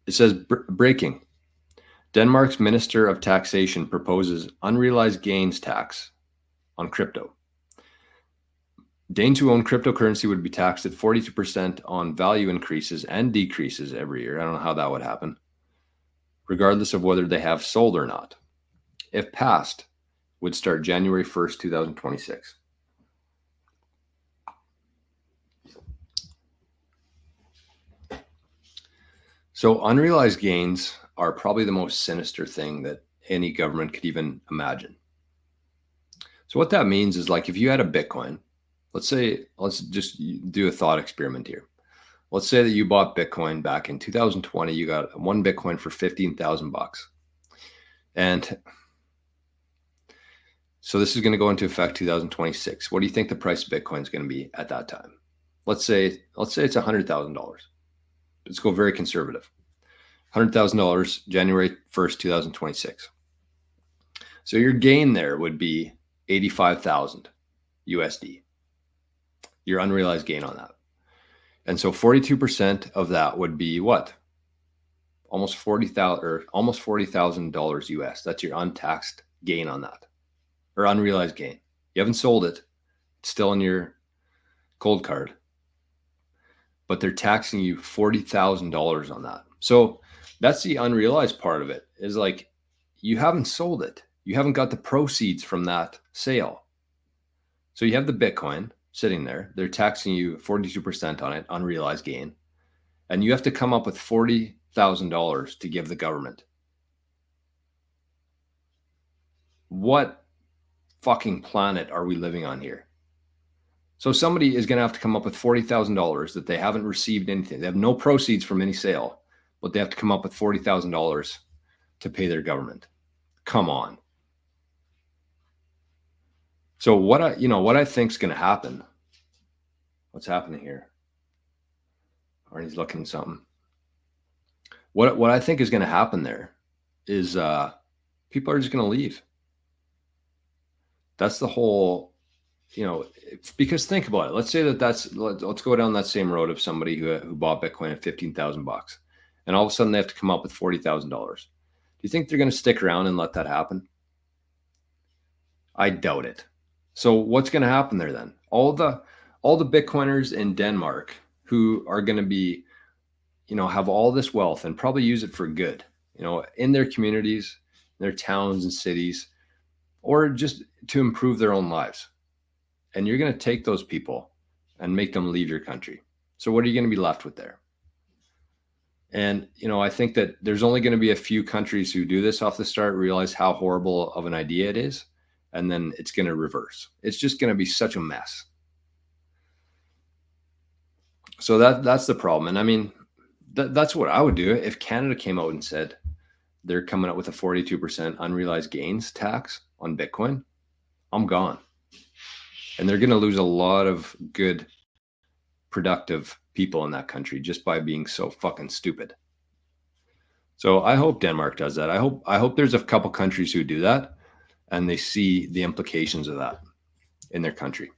It says breaking. Denmark's Minister of Taxation proposes unrealized gains tax on crypto. Danes who own cryptocurrency would be taxed at 42% on value increases and decreases every year. I don't know how that would happen, regardless of whether they have sold or not. If passed, would start January 1st, 2026. So unrealized gains are probably the most sinister thing that any government could even imagine. So what that means is, like, if you had a Bitcoin, let's just do a thought experiment here. Let's say that you bought Bitcoin back in 2020, you got one Bitcoin for $15,000. And so this is going to go into effect 2026. What do you think the price of Bitcoin is going to be at that time? Let's say it's $100,000. Let's go very conservative. $100,000, January 1st, 2026. So your gain there would be 85,000 USD. Your unrealized gain on that. And so 42% of that would be what? Almost $40,000 US. That's your untaxed gain on that, or unrealized gain. You haven't sold it. It's still in your cold card, but they're taxing you $40,000 on that. So that's the unrealized part of it, is like, you haven't sold it. You haven't got the proceeds from that sale. So you have the Bitcoin sitting there. They're taxing you 42% on it, unrealized gain. And you have to come up with $40,000 to give the government. What fucking planet are we living on here? So somebody is going to have to come up with $40,000 that they haven't received anything. They have no proceeds from any sale, but they have to come up with $40,000 to pay their government. Come on. So what I think is going to happen. What's happening here? Arnie's looking at something. What I think is going to happen there is people are just going to leave. That's the whole, because think about it. Let's say let's go down that same road of somebody who bought Bitcoin at $15,000, and all of a sudden they have to come up with $40,000. Do you think they're going to stick around and let that happen? I doubt it. So what's going to happen there then? All the Bitcoiners in Denmark who are going to be, have all this wealth and probably use it for good, in their communities, their towns and cities, or just to improve their own lives. And you're going to take those people and make them leave your country. So what are you going to be left with there? And, I think that there's only going to be a few countries who do this off the start, realize how horrible of an idea it is, and then it's going to reverse. It's just going to be such a mess. So that's the problem. And I mean, that's what I would do if Canada came out and said they're coming up with a 42% unrealized gains tax on Bitcoin. I'm gone. And they're going to lose a lot of good, productive people in that country just by being so fucking stupid. So I hope Denmark does that. I hope there's a couple countries who do that and they see the implications of that in their country.